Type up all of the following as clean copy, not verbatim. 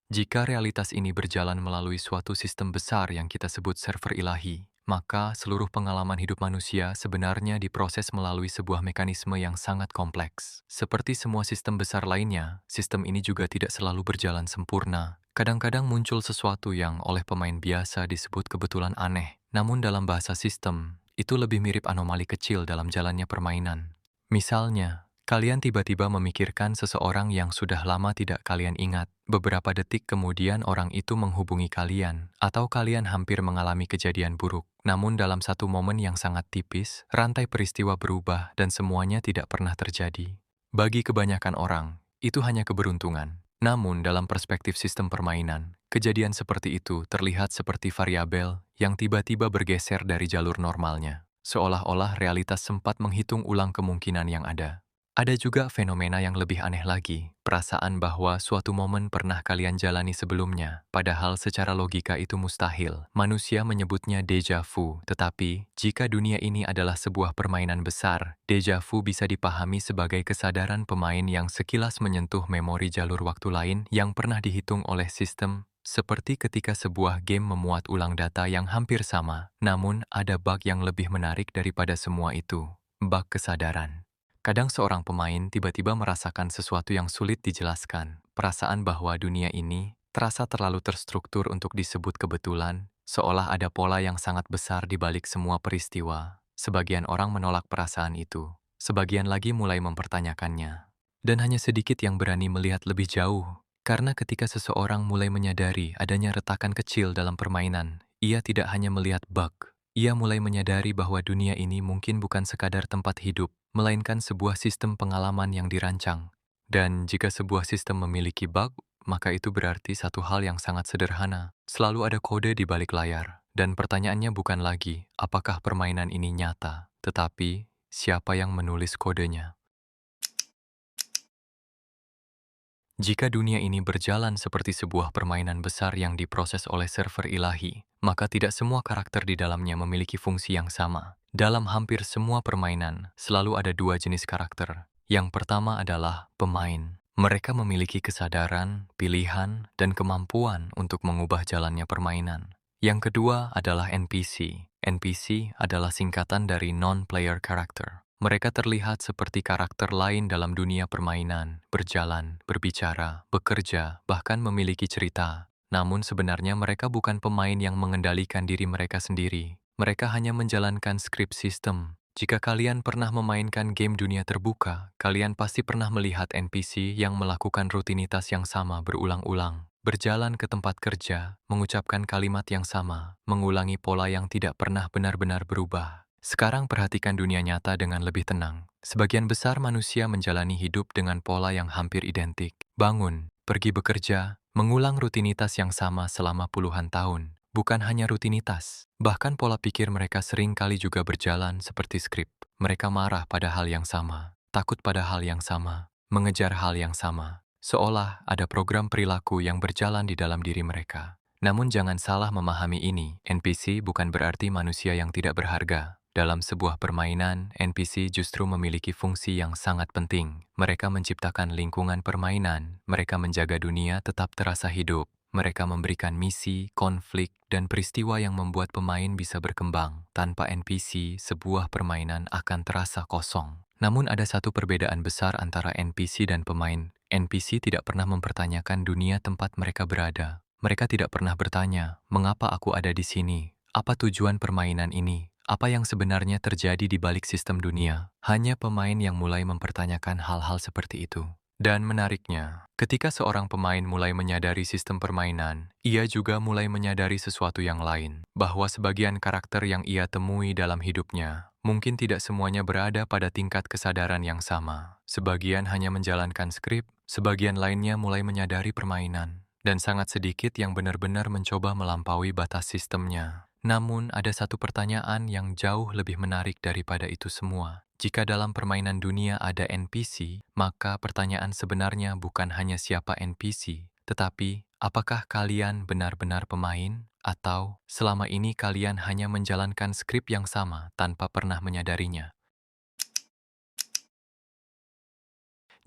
Jika realitas ini berjalan melalui suatu sistem besar yang kita sebut server ilahi, maka seluruh pengalaman hidup manusia sebenarnya diproses melalui sebuah mekanisme yang sangat kompleks. Seperti semua sistem besar lainnya, sistem ini juga tidak selalu berjalan sempurna. Kadang-kadang muncul sesuatu yang oleh pemain biasa disebut kebetulan aneh, namun dalam bahasa sistem, itu lebih mirip anomali kecil dalam jalannya permainan. Misalnya, kalian tiba-tiba memikirkan seseorang yang sudah lama tidak kalian ingat. Beberapa detik kemudian orang itu menghubungi kalian, atau kalian hampir mengalami kejadian buruk. Namun dalam satu momen yang sangat tipis, rantai peristiwa berubah dan semuanya tidak pernah terjadi. Bagi kebanyakan orang, itu hanya keberuntungan. Namun dalam perspektif sistem permainan, kejadian seperti itu terlihat seperti variabel yang tiba-tiba bergeser dari jalur normalnya. Seolah-olah realitas sempat menghitung ulang kemungkinan yang ada. Ada juga fenomena yang lebih aneh lagi, perasaan bahwa suatu momen pernah kalian jalani sebelumnya, padahal secara logika itu mustahil. Manusia menyebutnya déjà vu, tetapi jika dunia ini adalah sebuah permainan besar, déjà vu bisa dipahami sebagai kesadaran pemain yang sekilas menyentuh memori jalur waktu lain yang pernah dihitung oleh sistem, seperti ketika sebuah game memuat ulang data yang hampir sama. Namun, ada bug yang lebih menarik daripada semua itu, bug kesadaran. Kadang seorang pemain tiba-tiba merasakan sesuatu yang sulit dijelaskan, perasaan bahwa dunia ini terasa terlalu terstruktur untuk disebut kebetulan, seolah ada pola yang sangat besar di balik semua peristiwa. Sebagian orang menolak perasaan itu, sebagian lagi mulai mempertanyakannya. Dan hanya sedikit yang berani melihat lebih jauh, karena ketika seseorang mulai menyadari adanya retakan kecil dalam permainan, ia tidak hanya melihat bug, ia mulai menyadari bahwa dunia ini mungkin bukan sekadar tempat hidup, melainkan sebuah sistem pengalaman yang dirancang. Dan jika sebuah sistem memiliki bug, maka itu berarti satu hal yang sangat sederhana. Selalu ada kode di balik layar. Dan pertanyaannya bukan lagi, apakah permainan ini nyata, tetapi siapa yang menulis kodenya. Jika dunia ini berjalan seperti sebuah permainan besar yang diproses oleh server ilahi, maka tidak semua karakter di dalamnya memiliki fungsi yang sama. Dalam hampir semua permainan, selalu ada dua jenis karakter. Yang pertama adalah pemain. Mereka memiliki kesadaran, pilihan, dan kemampuan untuk mengubah jalannya permainan. Yang kedua adalah NPC. NPC adalah singkatan dari non-player character. Mereka terlihat seperti karakter lain dalam dunia permainan, berjalan, berbicara, bekerja, bahkan memiliki cerita. Namun sebenarnya mereka bukan pemain yang mengendalikan diri mereka sendiri. Mereka hanya menjalankan skrip sistem. Jika kalian pernah memainkan game dunia terbuka, kalian pasti pernah melihat NPC yang melakukan rutinitas yang sama berulang-ulang. Berjalan ke tempat kerja, mengucapkan kalimat yang sama, mengulangi pola yang tidak pernah benar-benar berubah. Sekarang perhatikan dunia nyata dengan lebih tenang. Sebagian besar manusia menjalani hidup dengan pola yang hampir identik. Bangun, pergi bekerja, mengulang rutinitas yang sama selama puluhan tahun. Bukan hanya rutinitas, bahkan pola pikir mereka sering kali juga berjalan seperti skrip. Mereka marah pada hal yang sama, takut pada hal yang sama, mengejar hal yang sama. Seolah ada program perilaku yang berjalan di dalam diri mereka. Namun jangan salah memahami ini, NPC bukan berarti manusia yang tidak berharga. Dalam sebuah permainan, NPC justru memiliki fungsi yang sangat penting. Mereka menciptakan lingkungan permainan, mereka menjaga dunia tetap terasa hidup, mereka memberikan misi, konflik, dan peristiwa yang membuat pemain bisa berkembang. Tanpa NPC, sebuah permainan akan terasa kosong. Namun ada satu perbedaan besar antara NPC dan pemain. NPC tidak pernah mempertanyakan dunia tempat mereka berada. Mereka tidak pernah bertanya, mengapa aku ada di sini? Apa tujuan permainan ini? Apa yang sebenarnya terjadi di balik sistem dunia? Hanya pemain yang mulai mempertanyakan hal-hal seperti itu. Dan menariknya, ketika seorang pemain mulai menyadari sistem permainan, ia juga mulai menyadari sesuatu yang lain, bahwa sebagian karakter yang ia temui dalam hidupnya, mungkin tidak semuanya berada pada tingkat kesadaran yang sama. Sebagian hanya menjalankan skrip, sebagian lainnya mulai menyadari permainan, dan sangat sedikit yang benar-benar mencoba melampaui batas sistemnya. Namun, ada satu pertanyaan yang jauh lebih menarik daripada itu semua. Jika dalam permainan dunia ada NPC, maka pertanyaan sebenarnya bukan hanya siapa NPC, tetapi apakah kalian benar-benar pemain, atau selama ini kalian hanya menjalankan skrip yang sama tanpa pernah menyadarinya.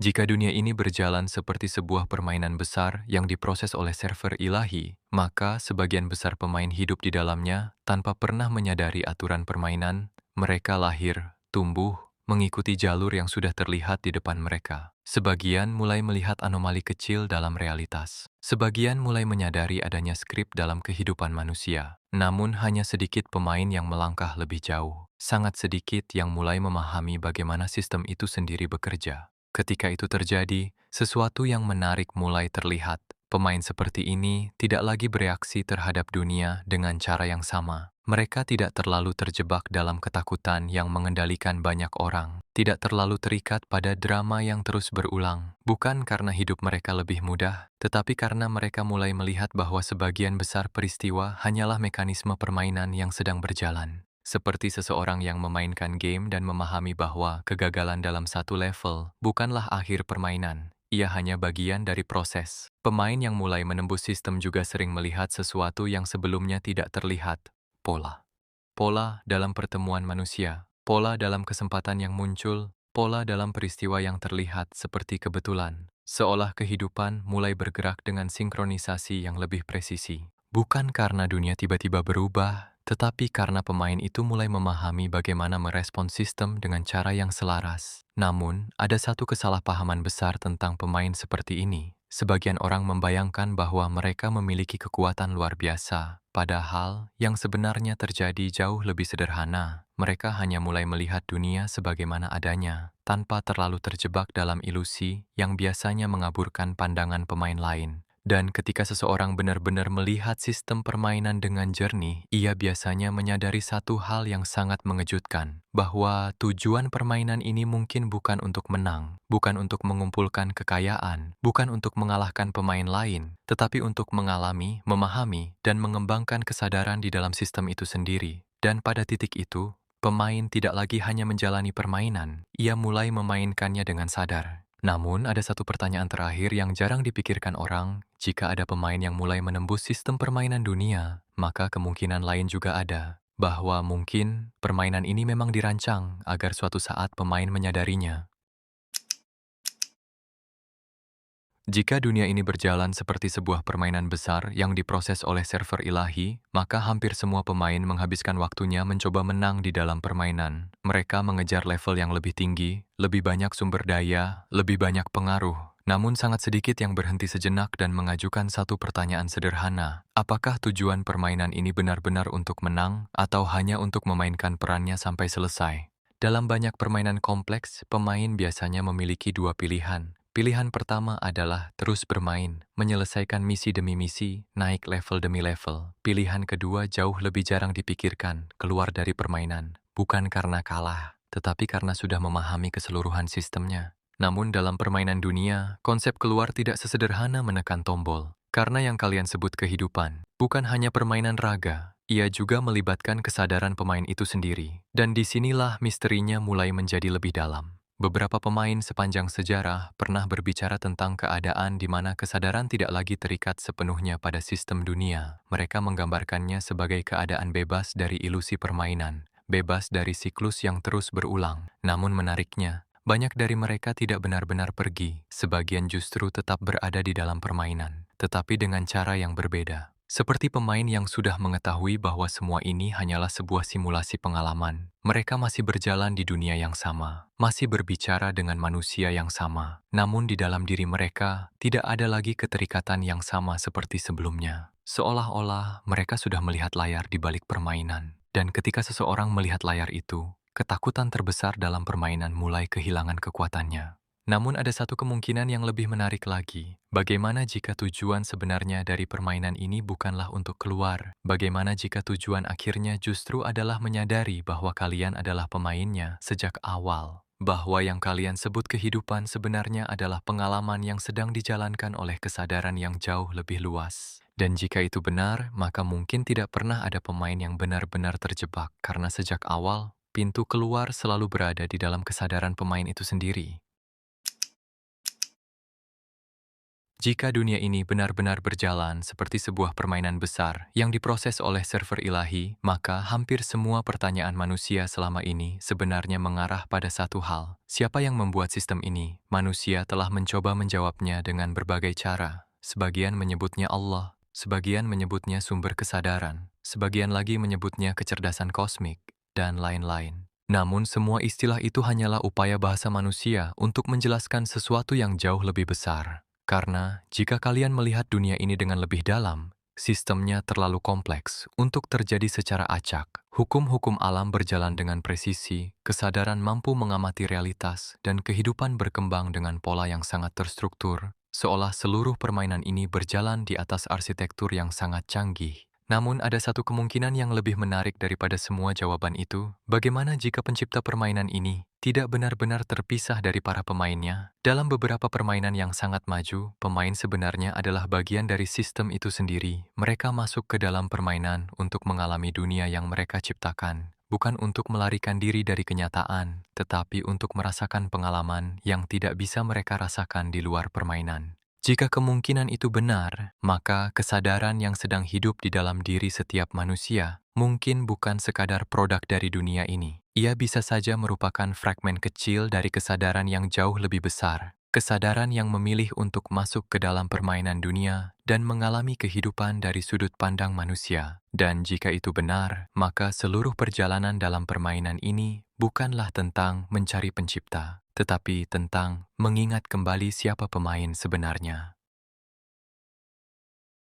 Jika dunia ini berjalan seperti sebuah permainan besar yang diproses oleh server ilahi, maka sebagian besar pemain hidup di dalamnya tanpa pernah menyadari aturan permainan. Mereka lahir, tumbuh, mengikuti jalur yang sudah terlihat di depan mereka. Sebagian mulai melihat anomali kecil dalam realitas. Sebagian mulai menyadari adanya skrip dalam kehidupan manusia. Namun hanya sedikit pemain yang melangkah lebih jauh. Sangat sedikit yang mulai memahami bagaimana sistem itu sendiri bekerja. Ketika itu terjadi, sesuatu yang menarik mulai terlihat. Pemain seperti ini tidak lagi bereaksi terhadap dunia dengan cara yang sama. Mereka tidak terlalu terjebak dalam ketakutan yang mengendalikan banyak orang, tidak terlalu terikat pada drama yang terus berulang. Bukan karena hidup mereka lebih mudah, tetapi karena mereka mulai melihat bahwa sebagian besar peristiwa hanyalah mekanisme permainan yang sedang berjalan. Seperti seseorang yang memainkan game dan memahami bahwa kegagalan dalam satu level bukanlah akhir permainan. Ia hanya bagian dari proses. Pemain yang mulai menembus sistem juga sering melihat sesuatu yang sebelumnya tidak terlihat. Pola. Pola dalam pertemuan manusia. Pola dalam kesempatan yang muncul. Pola dalam peristiwa yang terlihat seperti kebetulan. Seolah kehidupan mulai bergerak dengan sinkronisasi yang lebih presisi. Bukan karena dunia tiba-tiba berubah, tetapi karena pemain itu mulai memahami bagaimana merespons sistem dengan cara yang selaras. Namun, ada satu kesalahpahaman besar tentang pemain seperti ini. Sebagian orang membayangkan bahwa mereka memiliki kekuatan luar biasa, padahal yang sebenarnya terjadi jauh lebih sederhana. Mereka hanya mulai melihat dunia sebagaimana adanya, tanpa terlalu terjebak dalam ilusi yang biasanya mengaburkan pandangan pemain lain. Dan ketika seseorang benar-benar melihat sistem permainan dengan jernih, ia biasanya menyadari satu hal yang sangat mengejutkan, bahwa tujuan permainan ini mungkin bukan untuk menang, bukan untuk mengumpulkan kekayaan, bukan untuk mengalahkan pemain lain, tetapi untuk mengalami, memahami, dan mengembangkan kesadaran di dalam sistem itu sendiri. Dan pada titik itu, pemain tidak lagi hanya menjalani permainan, ia mulai memainkannya dengan sadar. Namun, ada satu pertanyaan terakhir yang jarang dipikirkan orang. Jika ada pemain yang mulai menembus sistem permainan dunia, maka kemungkinan lain juga ada. Bahwa mungkin permainan ini memang dirancang agar suatu saat pemain menyadarinya. Jika dunia ini berjalan seperti sebuah permainan besar yang diproses oleh server ilahi, maka hampir semua pemain menghabiskan waktunya mencoba menang di dalam permainan. Mereka mengejar level yang lebih tinggi, lebih banyak sumber daya, lebih banyak pengaruh. Namun sangat sedikit yang berhenti sejenak dan mengajukan satu pertanyaan sederhana. Apakah tujuan permainan ini benar-benar untuk menang atau hanya untuk memainkan perannya sampai selesai? Dalam banyak permainan kompleks, pemain biasanya memiliki dua pilihan. Pilihan pertama adalah terus bermain, menyelesaikan misi demi misi, naik level demi level. Pilihan kedua jauh lebih jarang dipikirkan, keluar dari permainan. Bukan karena kalah, tetapi karena sudah memahami keseluruhan sistemnya. Namun dalam permainan dunia, konsep keluar tidak sesederhana menekan tombol. Karena yang kalian sebut kehidupan, bukan hanya permainan raga, ia juga melibatkan kesadaran pemain itu sendiri. Dan disinilah misterinya mulai menjadi lebih dalam. Beberapa pemain sepanjang sejarah pernah berbicara tentang keadaan di mana kesadaran tidak lagi terikat sepenuhnya pada sistem dunia. Mereka menggambarkannya sebagai keadaan bebas dari ilusi permainan, bebas dari siklus yang terus berulang. Namun menariknya, banyak dari mereka tidak benar-benar pergi, sebagian justru tetap berada di dalam permainan, tetapi dengan cara yang berbeda. Seperti pemain yang sudah mengetahui bahwa semua ini hanyalah sebuah simulasi pengalaman. Mereka masih berjalan di dunia yang sama, masih berbicara dengan manusia yang sama. Namun di dalam diri mereka, tidak ada lagi keterikatan yang sama seperti sebelumnya. Seolah-olah mereka sudah melihat layar di balik permainan. Dan ketika seseorang melihat layar itu, ketakutan terbesar dalam permainan mulai kehilangan kekuatannya. Namun ada satu kemungkinan yang lebih menarik lagi. Bagaimana jika tujuan sebenarnya dari permainan ini bukanlah untuk keluar? Bagaimana jika tujuan akhirnya justru adalah menyadari bahwa kalian adalah pemainnya sejak awal? Bahwa yang kalian sebut kehidupan sebenarnya adalah pengalaman yang sedang dijalankan oleh kesadaran yang jauh lebih luas. Dan jika itu benar, maka mungkin tidak pernah ada pemain yang benar-benar terjebak, karena sejak awal, pintu keluar selalu berada di dalam kesadaran pemain itu sendiri. Jika dunia ini benar-benar berjalan seperti sebuah permainan besar yang diproses oleh server ilahi, maka hampir semua pertanyaan manusia selama ini sebenarnya mengarah pada satu hal. Siapa yang membuat sistem ini? Manusia telah mencoba menjawabnya dengan berbagai cara. Sebagian menyebutnya Allah, sebagian menyebutnya sumber kesadaran, sebagian lagi menyebutnya kecerdasan kosmik, dan lain-lain. Namun semua istilah itu hanyalah upaya bahasa manusia untuk menjelaskan sesuatu yang jauh lebih besar. Karena jika kalian melihat dunia ini dengan lebih dalam, sistemnya terlalu kompleks untuk terjadi secara acak. Hukum-hukum alam berjalan dengan presisi, kesadaran mampu mengamati realitas, dan kehidupan berkembang dengan pola yang sangat terstruktur, seolah seluruh permainan ini berjalan di atas arsitektur yang sangat canggih. Namun ada satu kemungkinan yang lebih menarik daripada semua jawaban itu. Bagaimana jika pencipta permainan ini tidak benar-benar terpisah dari para pemainnya? Dalam beberapa permainan yang sangat maju, pemain sebenarnya adalah bagian dari sistem itu sendiri. Mereka masuk ke dalam permainan untuk mengalami dunia yang mereka ciptakan, bukan untuk melarikan diri dari kenyataan, tetapi untuk merasakan pengalaman yang tidak bisa mereka rasakan di luar permainan. Jika kemungkinan itu benar, maka kesadaran yang sedang hidup di dalam diri setiap manusia mungkin bukan sekadar produk dari dunia ini. Ia bisa saja merupakan fragmen kecil dari kesadaran yang jauh lebih besar. Kesadaran yang memilih untuk masuk ke dalam permainan dunia dan mengalami kehidupan dari sudut pandang manusia. Dan jika itu benar, maka seluruh perjalanan dalam permainan ini bukanlah tentang mencari pencipta, tetapi tentang mengingat kembali siapa pemain sebenarnya.